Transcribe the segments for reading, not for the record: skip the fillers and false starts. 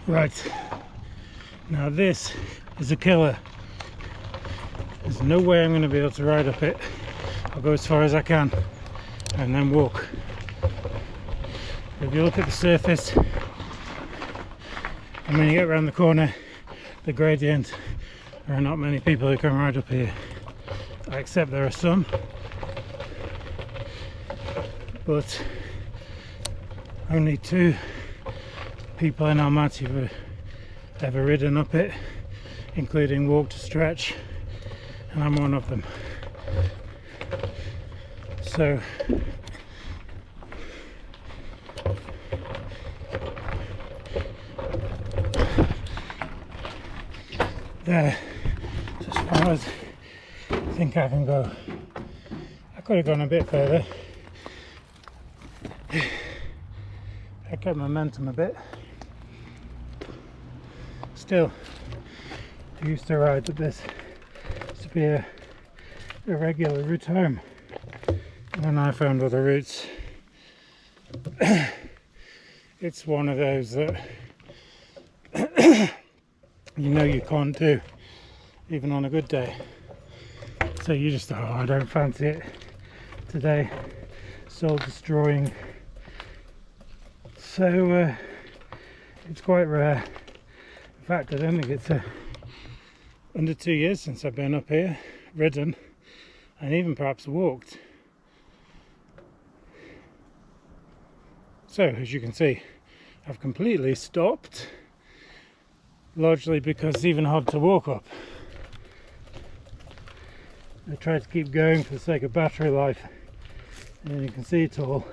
Right, now this is a killer. There's no way I'm going to be able to ride up it. I'll go as far as I can and then walk. If you look at the surface, and when you get around the corner, the gradient, there are not many people who can ride up here. Except there are some, but only 2 people in Almaty have ever ridden up it, including walk to stretch, and I'm one of them. So there, as far as I think I can go. I could have gone a bit further. I kept momentum a bit. Still, I used to ride up this. It used to be a regular route home. And then I found other routes. It's one of those that you know you can't do, even on a good day. So you just thought, oh, I don't fancy it today. Soul destroying. So it's quite rare. In fact, I don't think it's under 2 years since I've been up here, ridden, and even perhaps walked. So as you can see, I've completely stopped, largely because it's even hard to walk up. I tried to keep going for the sake of battery life, and you can see it all.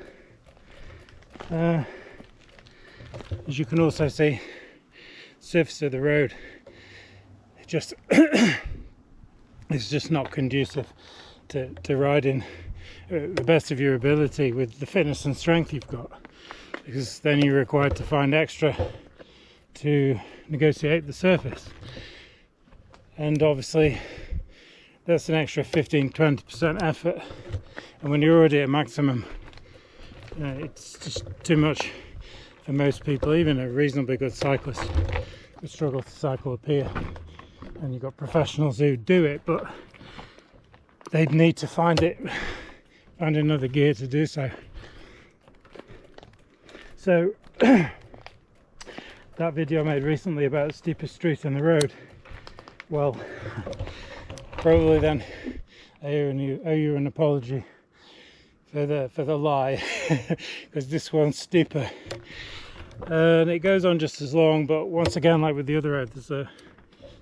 As you can also see, surface of the road, it just it's just not conducive to riding at the best of your ability with the fitness and strength you've got, because then you're required to find extra to negotiate the surface, and obviously that's an extra 15-20% effort, and when you're already at maximum, it's just too much for most people. Even a reasonably good cyclist would struggle to cycle up here, and you've got professionals who do it, but they'd need to find another gear to do so. So that video I made recently about the steepest street in the road, well, probably then I owe you an apology for the lie, because this one's steeper, and it goes on just as long, but once again, like with the other road, there's a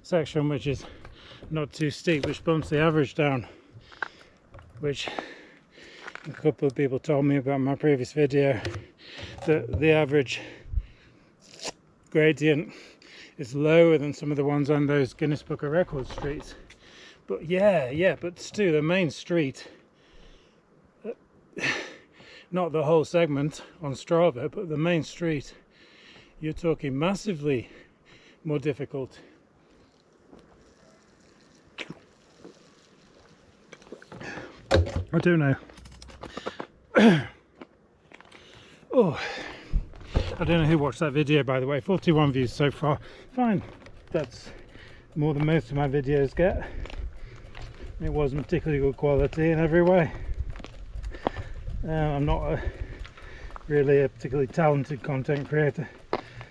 section which is not too steep, which bumps the average down, which a couple of people told me about my previous video, that the average gradient is lower than some of the ones on those Guinness Book of Records streets. But but still, the main street, not the whole segment on Strava, but the main street, you're talking massively more difficult. I don't know. Oh, I don't know who watched that video, by the way. 41 views so far. Fine, that's more than most of my videos get. It wasn't particularly good quality in every way. I'm not really a particularly talented content creator.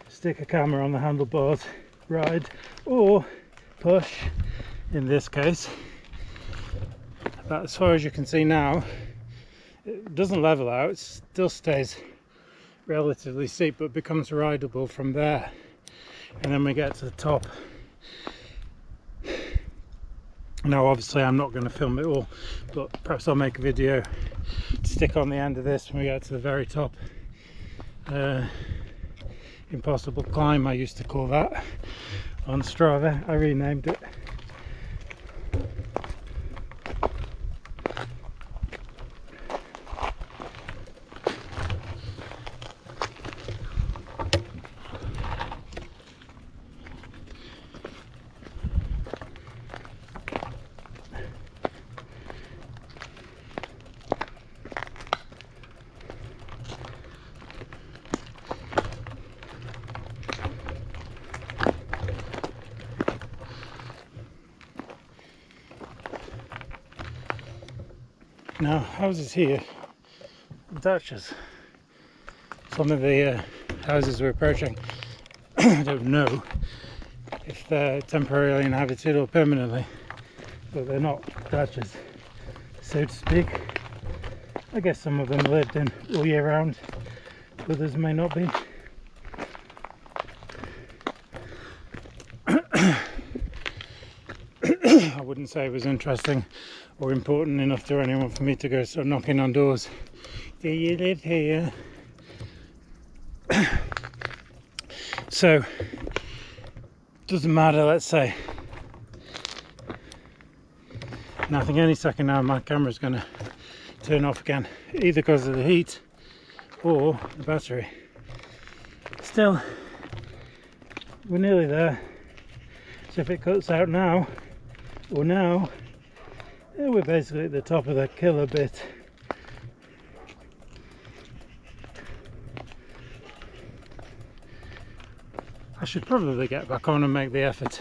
Stick a camera on the handlebars, ride, or push in this case. But as far as you can see now, it doesn't level out, it still stays relatively steep, but becomes rideable from there. And then we get to the top. Now obviously I'm not going to film it all, but perhaps I'll make a video to stick on the end of this when we get to the very top. Impossible climb, I used to call that on Strava. I renamed it. Now, houses here, thatches. Some of the houses we're approaching, I don't know if they're temporarily inhabited or permanently, but they're not thatches, so to speak. I guess some of them lived in all year round, others may not be. I wouldn't say it was interesting or important enough to anyone for me to go start knocking on doors. Do you live here? So, doesn't matter, let's say. And I think any second now my camera's going to turn off again, either because of the heat or the battery. Still, we're nearly there. So if it cuts out now, or now, yeah, we're basically at the top of the killer bit. I should probably get back on and make the effort